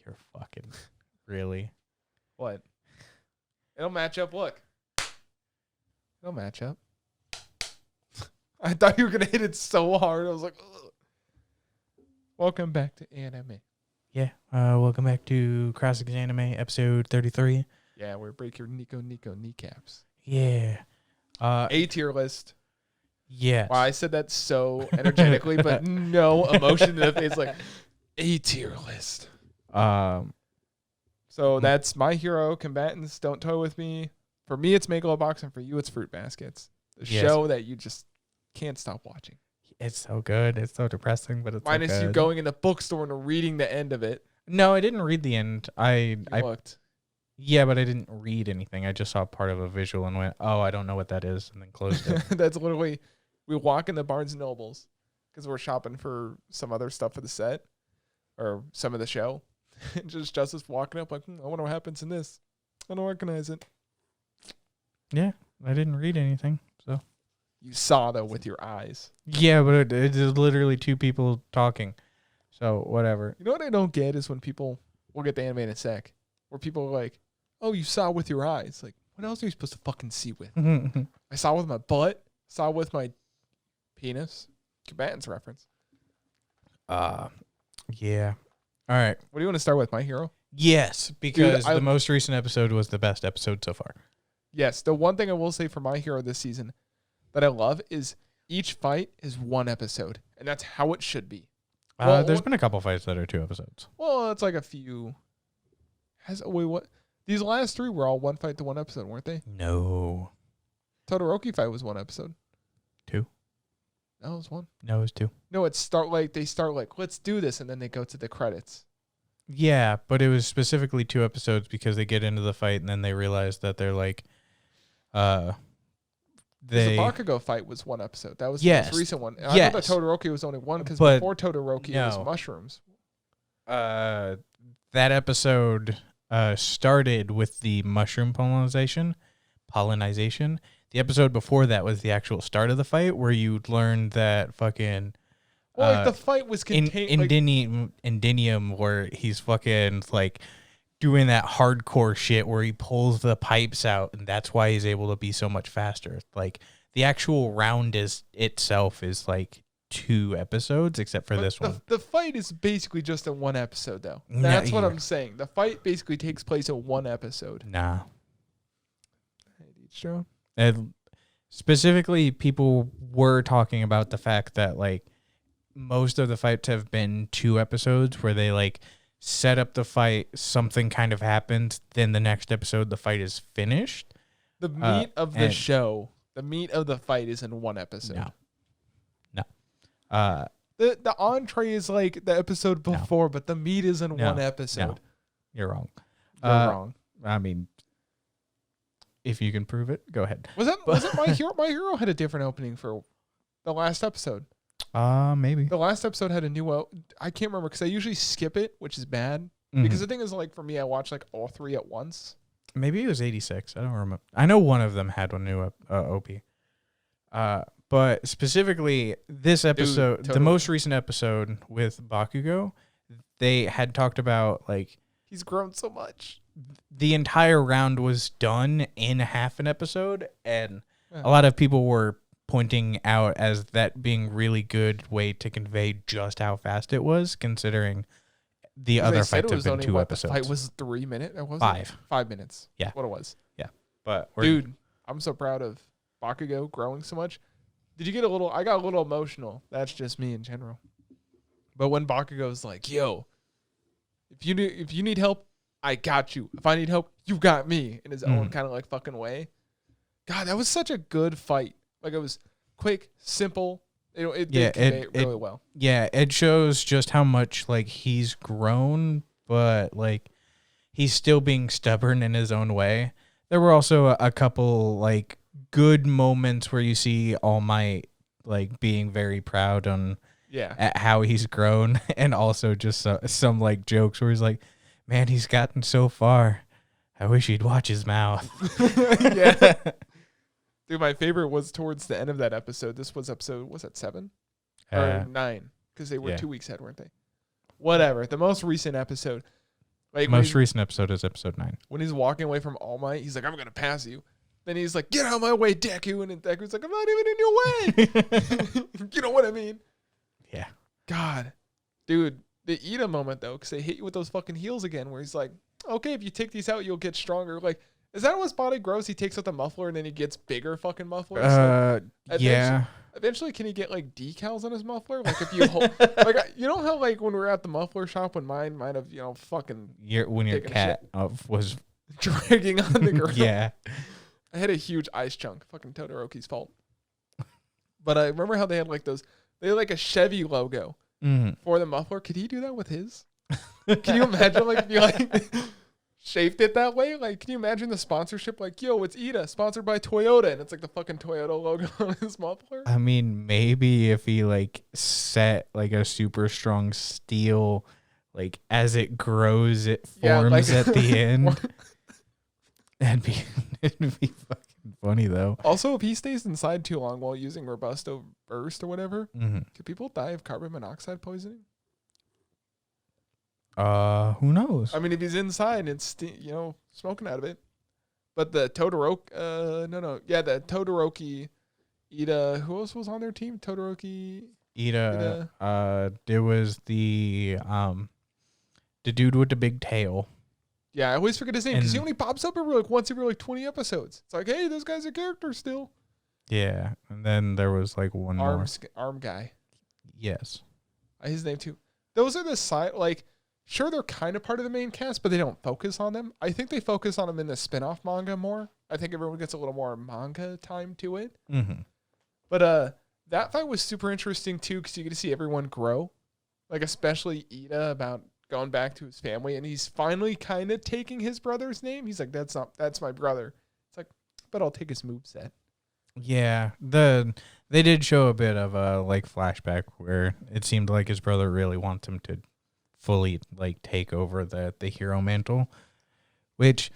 You're fucking really. What? It'll match up. Look. It'll match up. I thought you were going to hit it so hard. I was like, ugh. Welcome back to Anime. Yeah. Welcome back to ExAnime episode 33. Yeah, we break your Nico kneecaps. Yeah. A tier list. Yes. Wow, I said that so energetically, but no emotion in the face. Like, A tier list. So that's My Hero, Combatants, Don't Toy With Me. For me, it's Megalobox, and for you, it's Fruit Baskets. The show that you just can't stop watching. It's so good. It's so depressing, but it's Minus so good. you going in the bookstore and reading the end of it. No, I didn't read the end. I looked. Yeah, but I didn't read anything. I just saw part of a visual and went, oh, I don't know what that is, and then closed it. That's literally, we walk in the Barnes & Nobles because we're shopping for some other stuff for the set or some of the show. Just Justice walking up like, I wonder what happens in this. I don't recognize it. Yeah, I didn't read anything, so. You saw, though, with your eyes. Yeah, but it is literally two people talking, so whatever. You know what I don't get is when people, we'll get the anime in a sec, where people are like, oh, you saw with your eyes. Like, what else are you supposed to fucking see with? I saw with my butt, saw with my penis. Combatants reference. Yeah. All right. What do you want to start with, My Hero? Yes, because Dude, the most recent episode was the best episode so far. Yes, the one thing I will say for My Hero this season that I love is each fight is one episode, and that's how it should be. There's been a couple fights that are 2 episodes. Well, it's like a few. What? These last 3 were all one fight to one episode, weren't they? No. Todoroki fight was one episode. 2. No, it was 1. No, it was 2. No, they start like, let's do this, and then they go to the credits. Yeah, but it was specifically 2 episodes because they get into the fight and then they realize that they're like, The Bakugo fight was 1 episode. That was the most recent one. And I thought that Todoroki was only 1 because before Todoroki it was mushrooms. That episode started with the mushroom pollinization. The episode before that was the actual start of the fight where you learned that fucking... Well, like the fight was contained... Indinium, where he's fucking like doing that hardcore shit where he pulls the pipes out, and that's why he's able to be so much faster. Like, the actual round itself is like 2 episodes, except for this one. The fight is basically just in 1 episode, though. That's what I'm saying. The fight basically takes place in 1 episode. Nah. Each show. Specifically, people were talking about the fact that like most of the fights have been 2 episodes where they like set up the fight, something kind of happens, then the next episode the fight is finished. The meat of the show, the meat of the fight is in 1 episode. No. The entree is like the episode before, but the meat is in 1 episode. No. You're wrong. You're wrong. I mean, if you can prove it, go ahead. Was it My Hero? My Hero had a different opening for the last episode. Maybe. The last episode had a new... I can't remember because I usually skip it, which is bad. Mm-hmm. Because the thing is, like, for me, I watch like all 3 at once. Maybe it was 86. I don't remember. I know one of them had one new OP. But specifically, this episode, the most recent episode with Bakugo, they had talked about, like... He's grown so much. The entire round was done in half an episode, and a lot of people were pointing out as that being really good way to convey just how fast it was, considering the other fights have been 2 episodes. The fight was 3 minutes? 5 minutes. Yeah. That's what it was. Yeah. But dude, I'm so proud of Bakugo growing so much. Did you get I got a little emotional. That's just me in general. But when Bakugo's like, yo, if you need help, I got you. If I need help, you got me, in his own kind of like fucking way. God, that was such a good fight. Like, it was quick, simple. It did really well. Yeah, it shows just how much like he's grown, but like he's still being stubborn in his own way. There were also a couple like good moments where you see All Might like being very proud at how he's grown, and also just some like jokes where he's like, man, he's gotten so far. I wish he'd watch his mouth. Yeah. Dude, my favorite was towards the end of that episode. This was episode, was that 7? Or 9? Because they were 2 weeks ahead, weren't they? Whatever. The most recent episode. Like most recent episode is episode 9. when he's walking away from All Might, he's like, I'm gonna pass you. Then he's like, get out of my way, Deku. And then Deku's like, I'm not even in your way. You know what I mean? Yeah. God. Dude, the Ida moment, though, because they hit you with those fucking heels again, where he's like, okay, if you take these out, you'll get stronger. Like, is that how his body grows? He takes out the muffler and then he gets bigger fucking mufflers? Yeah. Eventually, can he get, like, decals on his muffler? Like, if you hold... like, you know how, like, when we were at the muffler shop when mine might have, fucking... When your cat was... dragging on the ground. Yeah. I had a huge ice chunk. Fucking Todoroki's fault. But I remember how they had, like, those... They had, like, a Chevy logo for the muffler. Could he do that with his? Can you imagine, like, if you, like... shaped it that way? Like, can you imagine the sponsorship? Like, yo, it's Ida, sponsored by Toyota, and it's like the fucking Toyota logo on his muffler. I mean, maybe if he like set like a super strong steel, like as it grows, it forms at the end. it'd be fucking funny though. Also, if he stays inside too long while using Robusto Burst or whatever, could people die of carbon monoxide poisoning? Who knows? I mean, if he's inside and it's smoking out of it. But the Todoroki, the Todoroki, Ida. Who else was on their team? Todoroki, Ida. There was the dude with the big tail. Yeah, I always forget his name because he only pops up every once every 20 episodes. It's like, hey, this guy's a character still. Yeah, and then there was like one more arm guy. Yes, his name too. Those are the side like. Sure, they're kind of part of the main cast, but they don't focus on them. I think they focus on them in the spin-off manga more. I think everyone gets a little more manga time to it. But that fight was super interesting, too, because you get to see everyone grow. Like, especially Ida about going back to his family, and he's finally kind of taking his brother's name. He's like, that's my brother. It's like, but I'll take his moveset. Yeah, they did show a bit of a, like, flashback where it seemed like his brother really wants him to fully like take over the hero mantle, which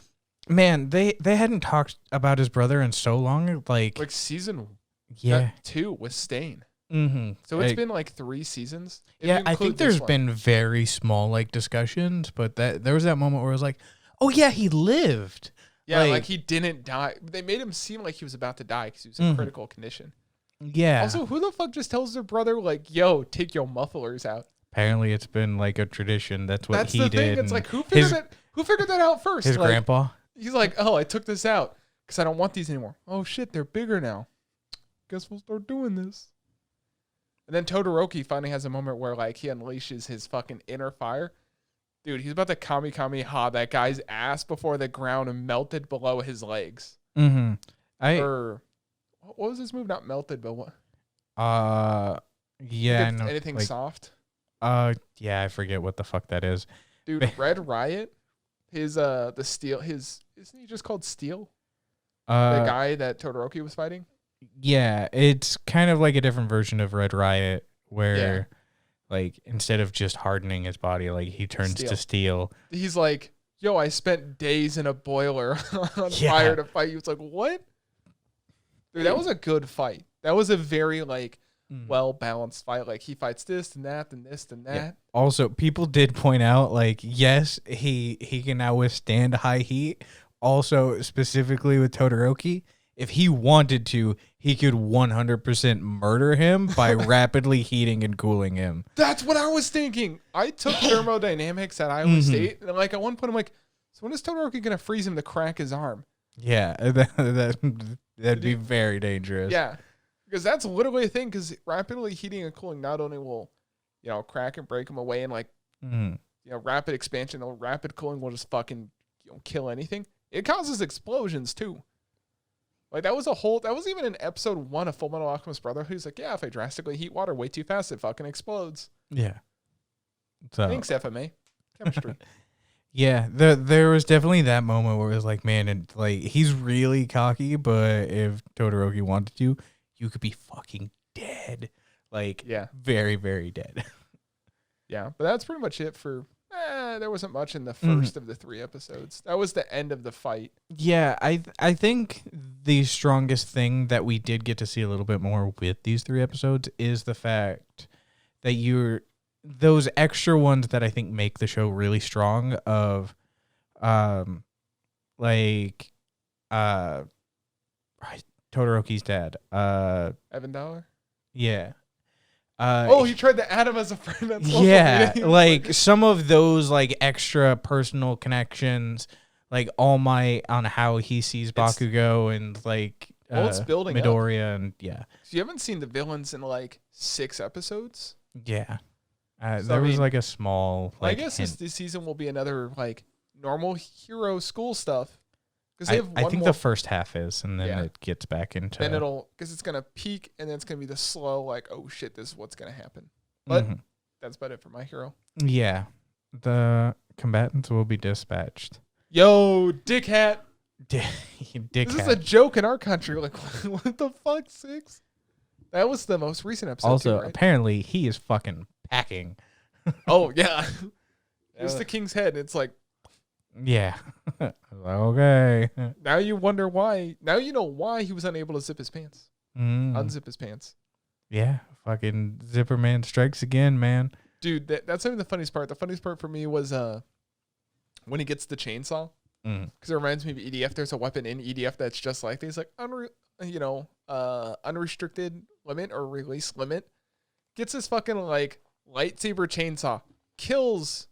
man they hadn't talked about his brother in so long, like season 2 with Stain. So it's been like 3 seasons. I think there's been very small like discussions, but there was that moment where it was like, oh yeah, he lived. Yeah, like he didn't die. They made him seem like he was about to die because he was in critical condition. Yeah. Also, who the fuck just tells their brother like, yo, take your mufflers out? Apparently, it's been like a tradition. That's what he did. Thing. It's like who figured that out first? His grandpa. He's like, oh, I took this out because I don't want these anymore. Oh shit, they're bigger now. Guess we'll start doing this. And then Todoroki finally has a moment where like he unleashes his fucking inner fire. Dude, he's about to Kamehameha that guy's ass before the ground melted below his legs. What was his move? Not melted, but what? Yeah. Anything like, soft? Yeah, I forget what the fuck that is. Dude, Red Riot, the steel, isn't he just called Steel? The guy that Todoroki was fighting? Yeah, it's kind of like a different version of Red Riot where like instead of just hardening his body, like he turns to steel. He's like, yo, I spent days in a boiler on fire to fight you. It's like, what? Dude, that was a good fight. That was a very like well-balanced fight. Like he fights this and that and this and that. Yeah. Also, people did point out like, yes, he can now withstand high heat. Also, specifically with Todoroki, if he wanted to, he could 100% murder him by rapidly heating and cooling him. That's what I was thinking. I took thermodynamics at Iowa State, and like at one point I'm like, so when is Todoroki gonna freeze him to crack his arm? Yeah, that'd be very dangerous. Yeah. Because that's literally a thing, because rapidly heating and cooling not only will, crack and break them away and like, rapid expansion or rapid cooling will just fucking kill anything. It causes explosions too. Like that was even in episode 1 of Fullmetal Alchemist Brotherhood. He's like, yeah, if I drastically heat water way too fast, it fucking explodes. Yeah. So, thanks, FMA. Chemistry. Yeah, there was definitely that moment where it was like, man, he's really cocky, but if Todoroki wanted to, you could be fucking dead. Like, very, very dead. Yeah, but that's pretty much it for... there wasn't much in the first of the 3 episodes. That was the end of the fight. Yeah, I think the strongest thing that we did get to see a little bit more with these 3 episodes is the fact that those extra ones that I think make the show really strong of like Todoroki's dad. Evan Dollar? Yeah. He tried to add him as a friend. That's yeah, like some of those like extra personal connections, like All Might on how he sees Bakugo and like it's building Midoriya and So you haven't seen the villains in like 6 episodes? Yeah. There was like a small like I guess this season will be another like normal hero school stuff. I think the first half is, and then it gets back into. Then because it's gonna peak, and then it's gonna be the slow, like, oh shit, this is what's gonna happen. But that's about it for My Hero. Yeah, the combatants will be dispatched. Yo, dick hat. Dick this hat. is a joke in our country. Like, what the fuck, 6? That was the most recent episode. Also, too, right? apparently, he is fucking packing. Oh yeah, it's the king's head. It's like. Yeah. Okay. Now you wonder why. Now you know why he was unable to zip his pants. Unzip his pants. Yeah. Fucking Zipper Man strikes again, man. Dude, that's not even the funniest part. The funniest part for me was when he gets the chainsaw. Because it reminds me of EDF. There's a weapon in EDF that's just like this. Like, unrestricted limit or release limit. Gets his fucking, like, lightsaber chainsaw. Kills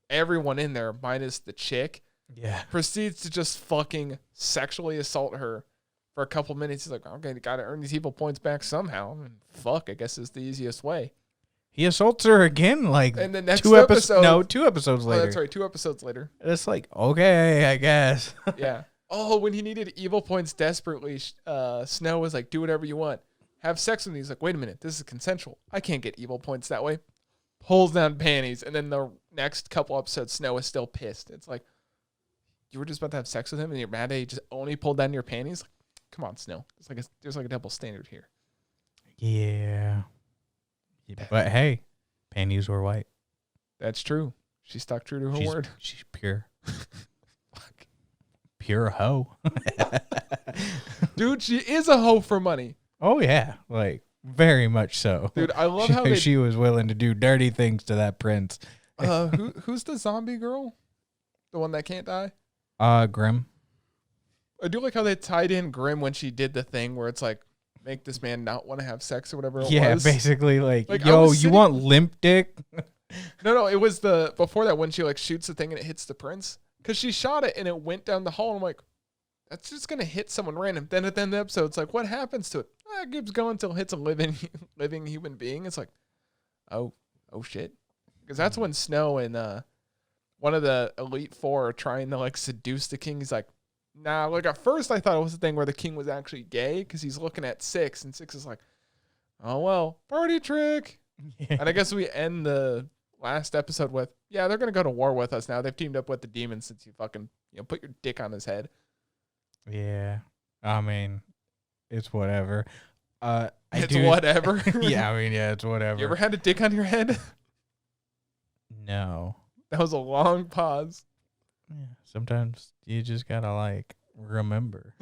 everyone in there minus the chick. Yeah. Proceeds to just fucking sexually assault her for a couple minutes. He's like, okay, gotta earn these evil points back somehow. And fuck, I guess it's the easiest way. He assaults her again, like, and the next 2 episodes. No, 2 episodes later. Oh, that's right, 2 episodes later. It's like, okay, I guess. Yeah. Oh, when he needed evil points desperately, Snow was like, do whatever you want. Have sex with me. He's like, wait a minute, this is consensual. I can't get evil points that way. Pulls down panties, and then the next couple episodes, Snow is still pissed. It's like, you were just about to have sex with him, and you're mad that he just only pulled down your panties? Like, come on, Snow. There's like a double standard here. Yeah. But hey, panties were white. That's true. She stuck true to her word. She's pure. Pure hoe. Dude, she is a hoe for money. Oh, yeah. Like, very much so. Dude, I love how she was willing to do dirty things to that prince. Who's the zombie girl? The one that can't die? Grim. I do like how they tied in Grim when she did the thing where it's like, make this man not want to have sex or whatever it was. Yeah, basically like yo, you want limp dick? No, it was before that when she like shoots the thing and it hits the prince. Because she shot it and it went down the hall and I'm like, that's just going to hit someone random. Then at the end of the episode, it's like, what happens to it? It keeps going until it hits a living human being. It's like, oh shit. Because that's when Snow and one of the Elite Four are trying to like seduce the king. He's like, nah, like at first I thought it was the thing where the king was actually gay because he's looking at 6 and 6 is like, oh, well, party trick. Yeah. And I guess we end the last episode with, yeah, they're going to go to war with us now. They've teamed up with the demons since you fucking, put your dick on his head. Yeah. I mean, it's whatever. Whatever. Yeah, I mean, yeah, it's whatever. You ever had a dick on your head? No. That was a long pause. Yeah, sometimes you just gotta like remember.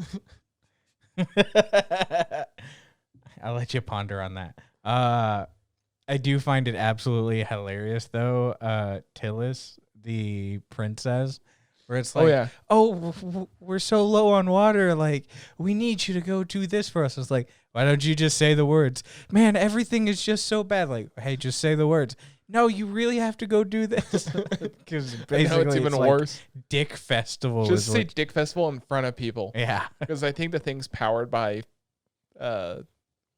I'll let you ponder on that. I do find it absolutely hilarious though. Tillis, the princess, where it's like, we're so low on water, like we need you to go do this for us. It's like, why don't you just say the words? Man, everything is just so bad. Like, hey, just say the words. No, you really have to go do this. Because basically it's even like worse. Dick Festival. Just say Dick Festival in front of people. Yeah. Because I think the thing's powered by, what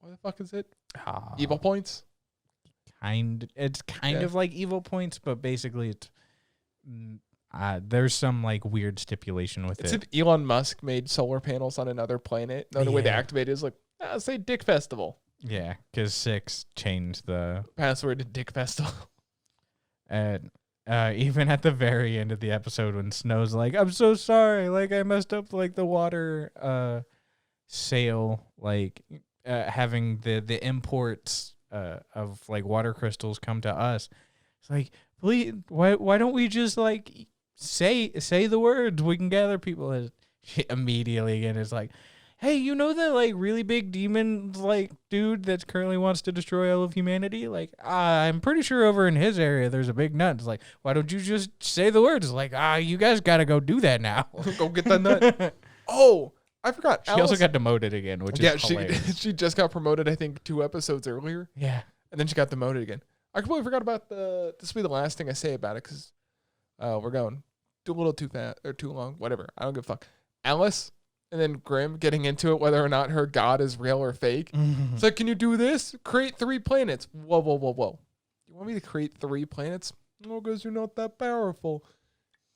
the fuck is it? Evil points? It's kind of like Evil points, but basically it's, there's some like weird stipulation with it. It's if Elon Musk made solar panels on another planet. The only way to activate it is like, say Dick Festival. Yeah, because 6 changed the password to Dick Festival. And even at the very end of the episode when Snow's like, I'm so sorry, like I messed up like the water sale, like having the imports of like water crystals come to us. It's like, please, why don't we just like say the words? We can gather people. She immediately again is like, hey, you know that like really big demon like dude that currently wants to destroy all of humanity? Like, I'm pretty sure over in his area there's a big nut. It's like, why don't you just say the words? It's like, you guys got to go do that now. Go get the nut. Oh, I forgot. She also got demoted again, which is hilarious. she just got promoted, I think, 2 episodes earlier. Yeah. And then she got demoted again. I completely forgot about this will be the last thing I say about it because we're going a little too fast or too long. Whatever. I don't give a fuck. Alice and then Grimm getting into it whether or not her god is real or fake. Mm-hmm. It's like, can you do this? Create 3 planets. Whoa. You want me to create 3 planets? No, because you're not that powerful.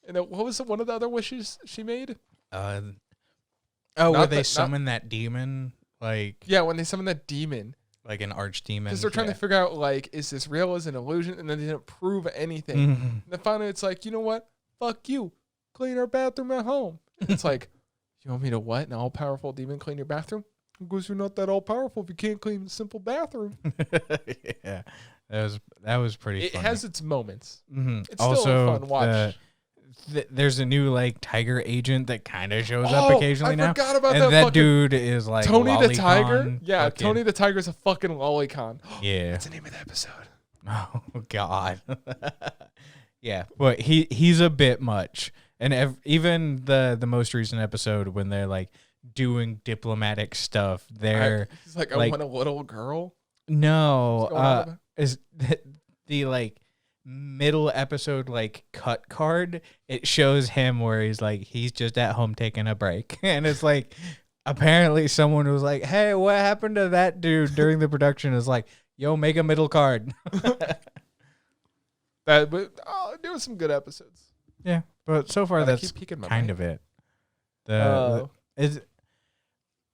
And what was one of the other wishes she made? Where they summon that demon? Like, yeah, when they summon that demon. Like an archdemon. Because they're trying to figure out, like, is this real? Is it an illusion? And then they didn't prove anything. Mm-hmm. And then finally it's like, you know what? Fuck you. Clean our bathroom at home. It's like, you want me to what? An all-powerful demon clean your bathroom? Because you're not that all-powerful if you can't clean a simple bathroom. Yeah. That was pretty funny. It has its moments. Mm-hmm. It's also, still a fun watch. There's a new like tiger agent that kind of shows up occasionally now. I forgot about and that. that dude is like Tony Lolicon, the Tiger. Yeah, Tony the Tiger's a fucking lolicon. Yeah, that's the name of the episode. Oh God. Yeah, but he's a bit much, and even the most recent episode when they're like doing diplomatic stuff, he's like, I want a little girl. No, is the like middle episode like cut card, it shows him where he's just at home taking a break, and it's like apparently someone was like, hey, what happened to that dude during the production? Is like, yo, make a middle card. There was some good episodes. Yeah, but so far that's kind of it.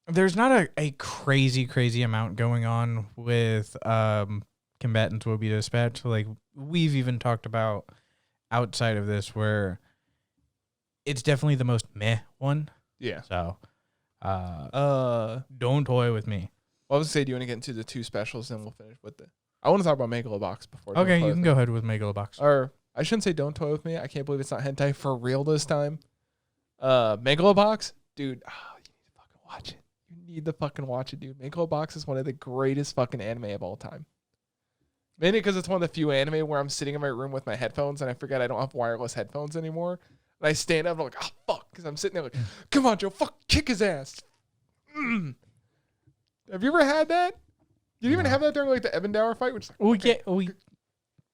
There's not a crazy amount going on with Combatants Will Be Dispatched. Like we've even talked about outside of this, where it's definitely the most meh one. Yeah. So, don't toy with me. Well, I was gonna say, do you want to get into the 2 specials, then we'll finish with I want to talk about Megalobox before. Okay, you can go ahead with Megalobox. Or I shouldn't say don't toy with me. I can't believe it's not hentai for real this time. Megalobox, dude. You need to fucking watch it, dude. Megalobox is one of the greatest fucking anime of all time. Mainly because it's one of the few anime where I'm sitting in my room with my headphones and I forget I don't have wireless headphones anymore. And I stand up and I'm like, oh, fuck. Because I'm sitting there like, come on, Joe, fuck, kick his ass. Have you ever had that? Did you even have that during like the Ebendower fight? Which we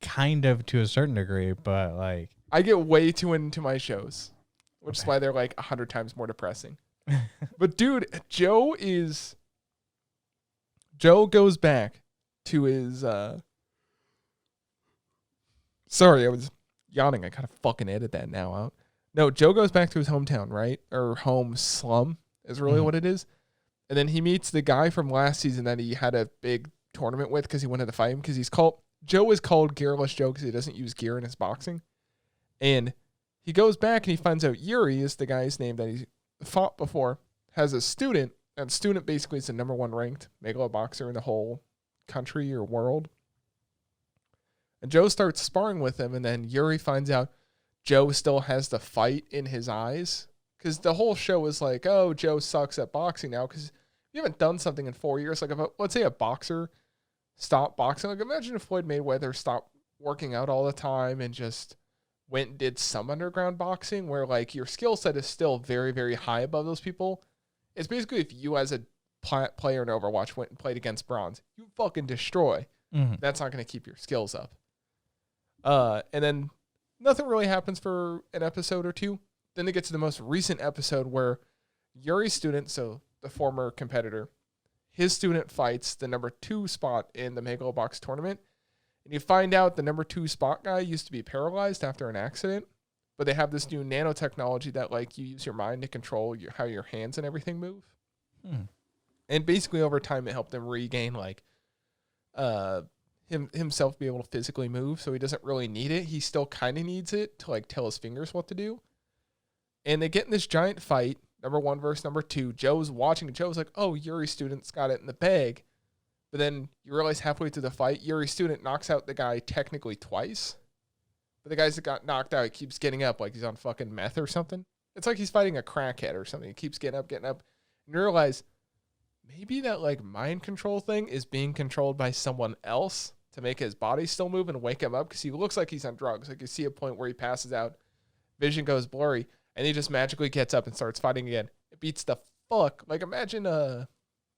kind of to a certain degree, but like. I get way too into my shows, which is why they're like 100 times more depressing. But dude, Joe goes back to his sorry, I was yawning. I gotta fucking edit that now out. No, Joe goes back to his hometown, right? Or home slum is really what it is. And then he meets the guy from last season that he had a big tournament with because he wanted to fight him, because Joe is called Gearless Joe because he doesn't use gear in his boxing. And he goes back and he finds out Yuri is the guy's name that he fought before, has a student, and student basically is the number 1 ranked Megaloboxer in the whole country or world. And Joe starts sparring with him, and then Yuri finds out Joe still has the fight in his eyes. Because the whole show is like, oh, Joe sucks at boxing now because you haven't done something in 4 years. Like, let's say a boxer stopped boxing. Like, imagine if Floyd Mayweather stopped working out all the time and just went and did some underground boxing where, like, your skill set is still very, very high above those people. It's basically if you as a player in Overwatch went and played against Bronze, you fucking destroy. Mm-hmm. That's not going to keep your skills up. And then nothing really happens for an episode or 2. Then they get to the most recent episode where Yuri's student, so the former competitor, his student fights the number 2 spot in the Megalobox tournament. And you find out the number 2 spot guy used to be paralyzed after an accident, but they have this new nanotechnology that, like, you use your mind to control how your hands and everything move. And basically over time it helped him regain, like, himself be able to physically move, so he doesn't really need it. He still kind of needs it to, like, tell his fingers what to do. And they get in this giant fight, number 1 versus number 2. Joe's watching. Joe's like, oh, Yuri's student's got it in the bag. But then you realize halfway through the fight, Yuri's student knocks out the guy technically twice. But the guy that got knocked out, he keeps getting up like he's on fucking meth or something. It's like he's fighting a crackhead or something. He keeps getting up. And you realize maybe that like mind control thing is being controlled by someone else to make his body still move and wake him up, because he looks like he's on drugs. Like you see a point where he passes out, vision goes blurry, and he just magically gets up and starts fighting again. It beats the fuck. Like imagine you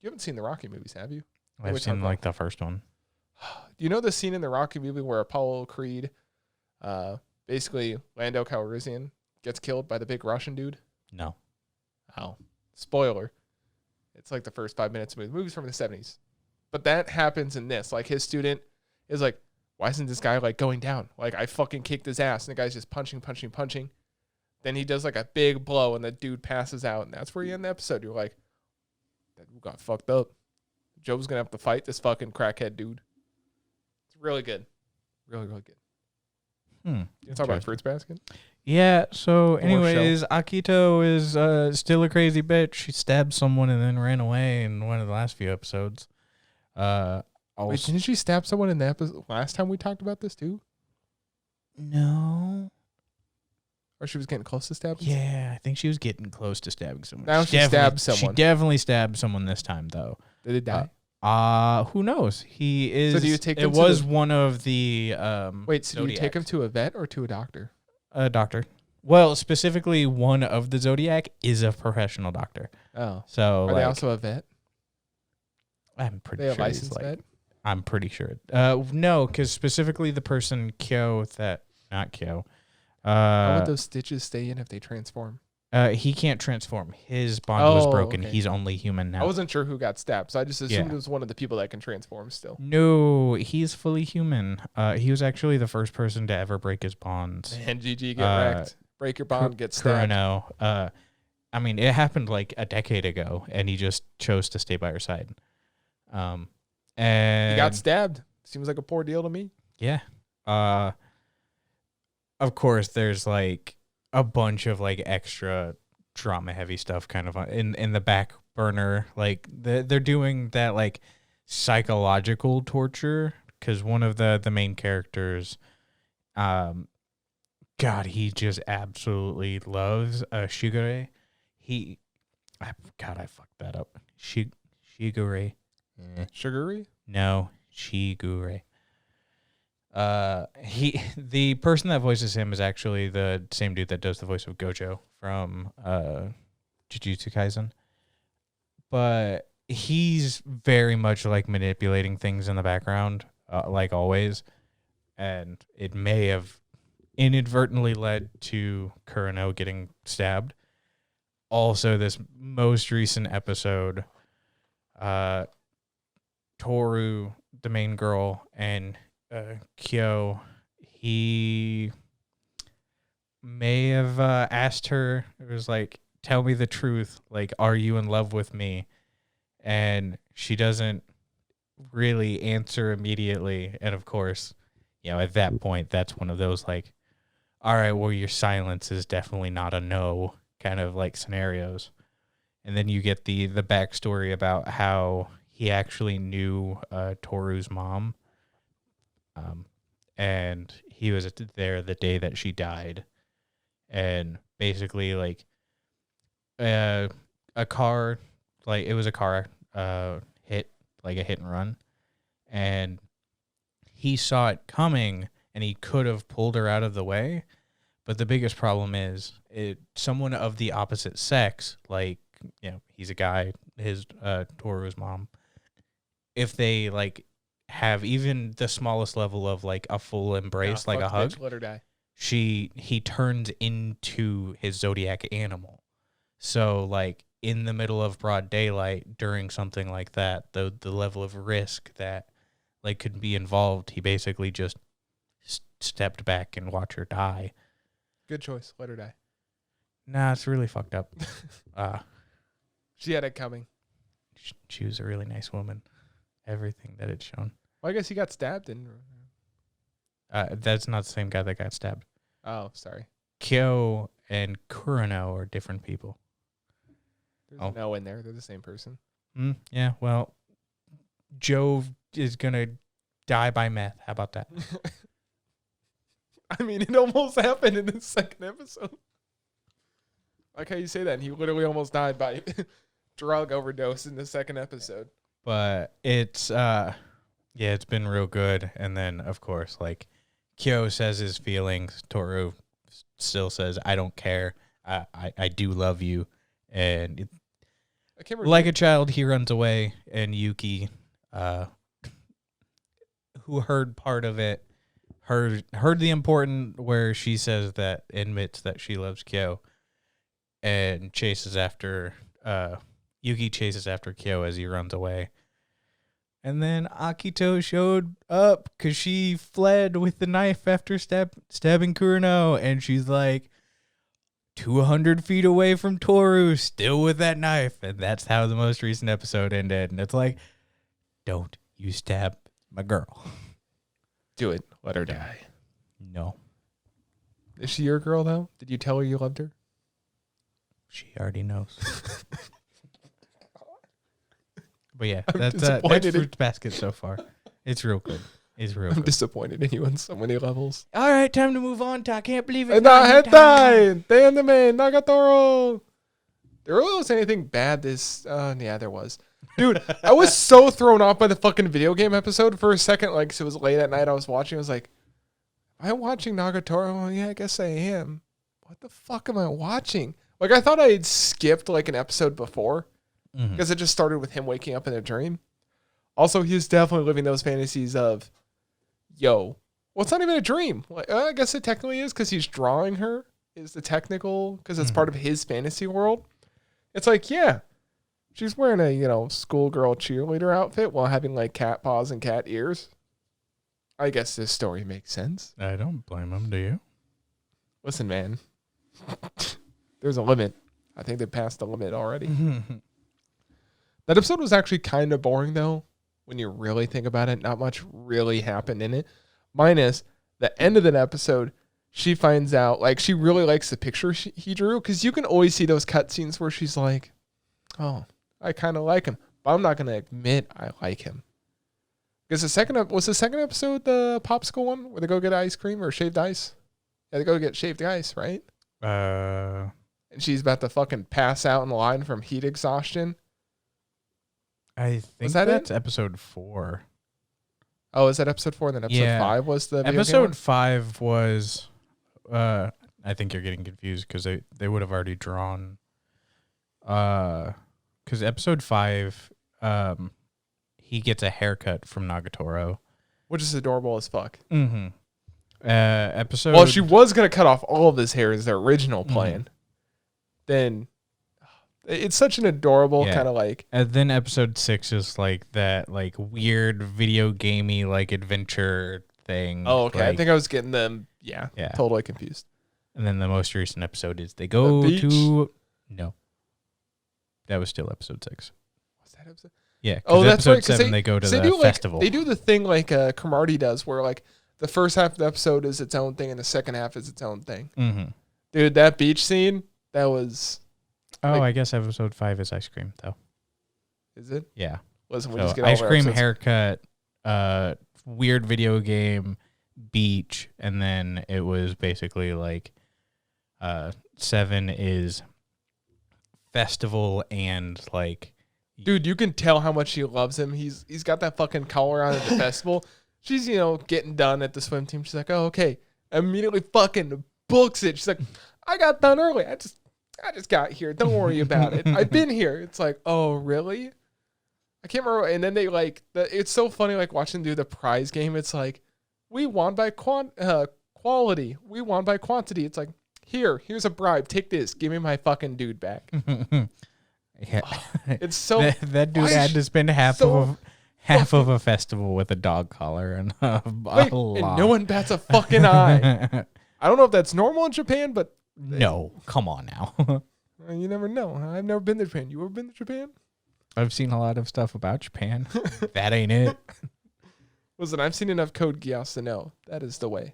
haven't seen the Rocky movies, have you? I've seen like the first one. Do you know the scene in the Rocky movie where Apollo Creed, basically Lando Calrissian, gets killed by the big Russian dude? No. Oh, spoiler. It's like the first 5 minutes of the movie's from the 70s. But that happens in this. Like his student is like, why isn't this guy like going down? Like I fucking kicked his ass, and the guy's just punching. Then he does like a big blow, and the dude passes out, and that's where you end the episode. You're like, that dude got fucked up. Joe's gonna have to fight this fucking crackhead dude. It's really good. Really, really good. You talk about Fruits Basket? Yeah, so anyways, Akito is still a crazy bitch. She stabbed someone and then ran away in one of the last few episodes. Wait, didn't she stab someone in the episode last time we talked about this too? No. Or she was getting close to stabbing? Yeah, I think she was getting close to stabbing someone. Now she stabbed someone. She definitely stabbed someone this time, though. Did it die? Who knows? He is. So do you take him it was one of the Wait, so Zodiac. do you take him to a vet or to a doctor? A doctor. Well, specifically one of the Zodiac is a professional doctor. Oh. So Are they also a vet? I'm pretty They a sure licensed vet? I'm pretty sure. No, because specifically the person not Kyo. How would those stitches stay in if they transform? He can't transform. His bond was broken. Okay. He's only human now. I wasn't sure who got stabbed, so I just assumed it was one of the people that can transform still. No, he's fully human. He was actually the first person to ever break his bonds. And GG get wrecked. Break your bond, get stabbed. Kurano. I mean, it happened like a decade ago, and he just chose to stay by her side. And he got stabbed. Seems like a poor deal to me. Yeah. Of course, there's like a bunch of like extra drama heavy stuff kind of in the back burner. Like they're doing that like psychological torture, because one of the main characters, God, he just absolutely loves Shigure. I fucked that up. Shigure. Sugary? No, Shigure. The person that voices him is actually the same dude that does the voice of Gojo from Jujutsu Kaisen. But he's very much like manipulating things in the background, like always. And it may have inadvertently led to Kurano getting stabbed. Also, this most recent episode, Toru, the main girl, and Kyo, he may have asked her, it was like, tell me the truth, like, are you in love with me? And she doesn't really answer immediately. And of course, at that point, that's one of those like, all right, well, your silence is definitely not a no kind of like scenarios. And then you get the backstory about how he actually knew Toru's mom. And he was there the day that she died. And basically like a car, like it was a car hit, like a hit and run. And he saw it coming and he could have pulled her out of the way. But the biggest problem is someone of the opposite sex, like, he's a guy, his Toru's mom, if they like have even the smallest level of like a full embrace, like a hug, let her die. He turns into his zodiac animal. So like in the middle of broad daylight during something like that, the level of risk that like could be involved, he basically just stepped back and watched her die. Good choice. Let her die. Nah, it's really fucked up. She had it coming. She was a really nice woman. Everything that it's shown. Well, I guess he got stabbed. That's not the same guy that got stabbed. Oh, sorry. Kyo and Kurano are different people. There's a no in there. They're the same person. Yeah, well, Joe is going to die by meth. How about that? I mean, it almost happened in the second episode. Like how you say that. And he literally almost died by drug overdose in the second episode. But it's it's been real good. And then of course, like Kyo says his feelings. Toru still says, "I don't care. I do love you." And like a child, he runs away. And Yuki, who heard part of it, heard the important where she says that, admits that she loves Kyo, and chases after Yuki chases after Kyo as he runs away. And then Akito showed up because she fled with the knife after stabbing Kurano, and she's like 200 feet away from Toru, still with that knife. And that's how the most recent episode ended. And it's like, don't you stab my girl. Do it. Let her die. No. Is she your girl, though? Did you tell her you loved her? She already knows. But yeah, that's Fruits Basket so far. It's real good. I'm disappointed in you on so many levels. All right, time to move on. I can't believe it. Damn the man, Nagatoro. There really wasn't anything bad this. Yeah, there was. Dude, I was so thrown off by the fucking video game episode for a second. Like, 'cause it was late at night. I was watching. I was like, am I watching Nagatoro? Well, yeah, I guess I am. What the fuck am I watching? Like, I thought I had skipped like an episode before. Because it just started with him waking up in a dream. Also, he's definitely living those fantasies of, well, it's not even a dream. Like, I guess it technically is because he's drawing her. Is the technical, because it's part of his fantasy world. It's like, yeah, she's wearing a, schoolgirl cheerleader outfit while having like cat paws and cat ears. I guess this story makes sense. I don't blame him, do you? Listen, man, there's a limit. I think they passed the limit already. That episode was actually kind of boring, though, when you really think about it. Not much really happened in it. Minus the end of that episode, she finds out, like, she really likes the picture he drew. Because you can always see those cutscenes where she's like, oh, I kind of like him. But I'm not going to admit I like him. Because the second episode the popsicle one? Where they go get ice cream or shaved ice? Yeah, they go get shaved ice, right? And she's about to fucking pass out in the line from heat exhaustion. I think that's episode 4. Oh, is that episode 4? And then episode 5 was the video episode game 5 was. I think you're getting confused because they would have already drawn. Because episode 5, he gets a haircut from Nagatoro, which is adorable as fuck. Episode. Well, she was gonna cut off all of his hair as their original plan. Then. It's such an adorable kind of like. And then episode 6 is like that like weird video gamey like adventure thing. Oh, okay. Like, I think I was getting them. Yeah. Totally confused. And then the most recent episode is they go to. No. That was still episode 6. What's that episode? Yeah. Oh, that's episode right. 7 they go to the festival. They do the thing like Cromartie does, where like the first half of the episode is its own thing and the second half is its own thing. Dude, that beach scene, that was. Oh, I guess episode 5 is ice cream, though. Is it? Yeah. Listen, we so just get ice cream, haircut, weird video game, beach, and then it was basically like 7 is festival and like. Dude, you can tell how much she loves him. He's got that fucking collar on at the festival. She's, getting done at the swim team. She's like, oh, okay. Immediately fucking books it. She's like, I got done early. I just got here. Don't worry about it. I've been here. It's like, oh, really? I can't remember. And then they like, it's so funny, like watching them do the prize game. It's like, we won by quality. We won by quantity. It's like, here's a bribe. Take this. Give me my fucking dude back. Yeah. It's so. that dude had to spend half of a festival with a dog collar and and no one bats a fucking eye. I don't know if that's normal in Japan, but. No, come on now. You never know. I've never been to Japan. You ever been to Japan? I've seen a lot of stuff about Japan. That ain't it. Listen, I've seen enough Code Geass to know that is the way.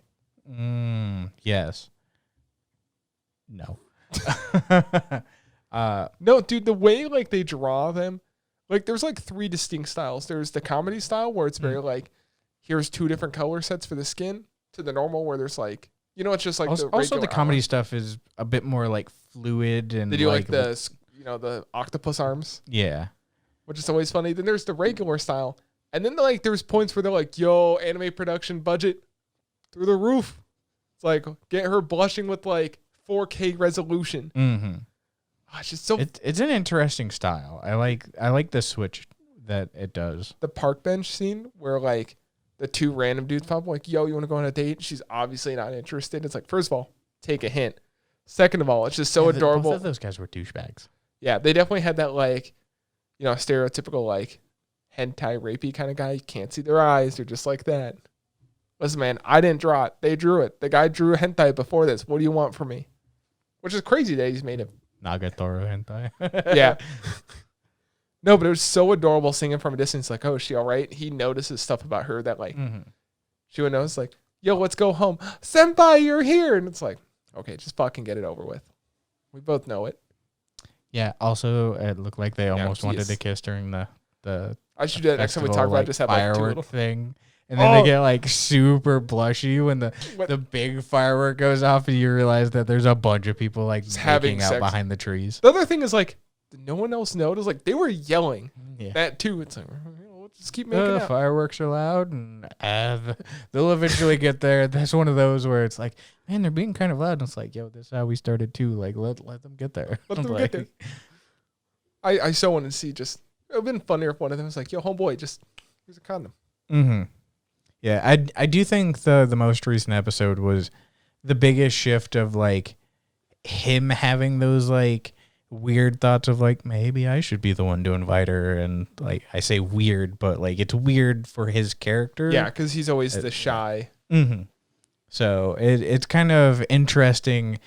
Yes. No. No, dude, the way like they draw them, like there's like 3 distinct styles. There's the comedy style where it's very like, here's 2 different color sets for the skin, to the normal where there's like, it's just like also the comedy stuff is a bit more like fluid and they do like the the octopus arms. Yeah. Which is always funny. Then there's the regular style. And then like there's points where they're like, yo, anime production budget through the roof. It's like, get her blushing with like 4K resolution. Mm-hmm. Oh, it's just so... It's an interesting style. I like the switch that it does. The park bench scene where like the two random dudes pop up like, yo, you want to go on a date? She's obviously not interested. It's like, first of all, take a hint. Second of all, it's just so adorable. Both of those guys were douchebags. Yeah, they definitely had that like, stereotypical like hentai rapey kind of guy. You can't see their eyes. They're just like that. Listen, man, I didn't draw it. They drew it. The guy drew hentai before this. What do you want from me? Which is crazy that he's made it. Nagatoro hentai. Yeah. No, but it was so adorable seeing him from a distance. Like, oh, is she all right? He notices stuff about her that like she would notice. Like, yo, let's go home. Senpai, you're here. And it's like, okay, just fucking get it over with. We both know it. Yeah. Also, it looked like they almost wanted to kiss during the I should do that next time we talk about it. Just have like two little thing. And then they get like super blushy when the big firework goes off and you realize that there's a bunch of people like making out behind the trees. The other thing is like, did no one else notice? Like they were yelling that too. It's like, we'll just keep making out. Fireworks are loud and they'll eventually get there. That's one of those where it's like, man, they're being kind of loud. And it's like, yo, this is how we started too. Like let them get there. Let them get there. I so wanted to see just, it would have been funnier if one of them was like, yo, homeboy, just here's a condom. Mm-hmm. Yeah, I do think the most recent episode was the biggest shift of like him having those like weird thoughts of like maybe I should be the one to invite her, and like I say weird, but like it's weird for his character. Yeah, because he's always the shy. Mm-hmm. So it's kind of interesting.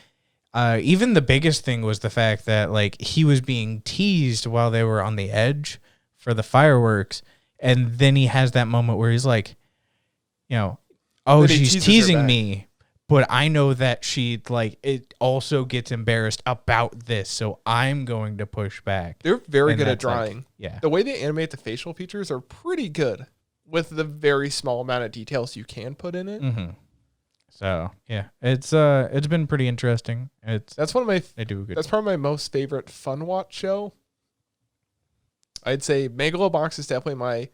Even the biggest thing was the fact that like he was being teased while they were on the edge for the fireworks, and then he has that moment where he's like, oh, she's teasing me, but I know that she like it also gets embarrassed about this, so I'm going to push back. They're very good at drawing. Like, the way they animate the facial features are pretty good with the very small amount of details you can put in it. Mm-hmm. So yeah, it's been pretty interesting. That's one of my they do a good that's job. probably my most favorite fun watch show. I'd say Megalobox is definitely my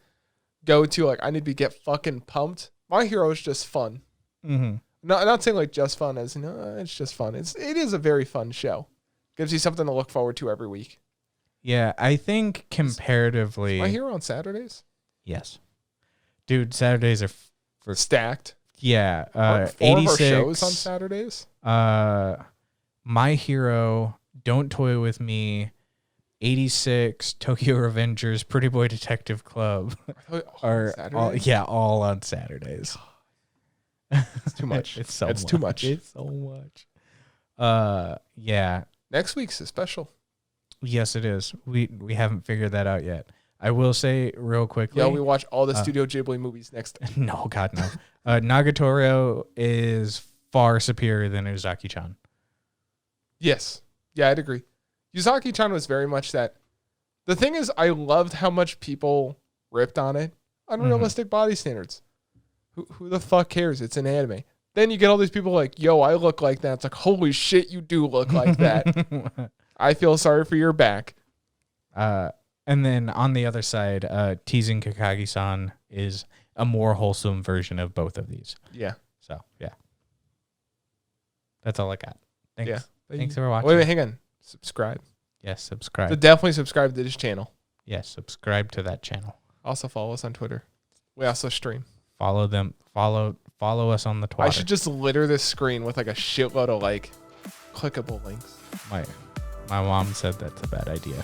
go-to. Like I need to get fucking pumped. My Hero is just fun. Mm-hmm. Not saying like just fun as no, it's just fun. It is a very fun show. Gives you something to look forward to every week. Yeah, I think comparatively, is My Hero on Saturdays. Yes, dude, Saturdays are for stacked. Yeah, 4 86 of our shows on Saturdays. My Hero, Don't Toy With Me, 86, Tokyo Revengers, Pretty Boy Detective Club are all on Saturdays. It's too much. It's too much. It's so much. Yeah. Next week's a special. Yes, it is. We haven't figured that out yet. I will say real quickly. Yeah, we watch all the Studio Ghibli movies next. No, God, no. Nagatoro is far superior than Uzaki-chan. Yes. Yeah, I'd agree. Uzaki-chan was very much that. The thing is, I loved how much people ripped on it. Unrealistic body standards. Who the fuck cares? It's an anime. Then you get all these people like, yo, I look like that. It's like, holy shit, you do look like that. I feel sorry for your back. And then on the other side, teasing Kakagi-san is a more wholesome version of both of these. Yeah. So, yeah. That's all I got. Thanks. Yeah. Thanks for watching. Wait, hang on. Subscribe. Yes, subscribe. So definitely subscribe to this channel. Yes, subscribe to that channel. Also follow us on Twitter. We also stream. Follow them. Follow us on the Twitter. I should just litter this screen with like a shitload of like clickable links. My mom said that's a bad idea.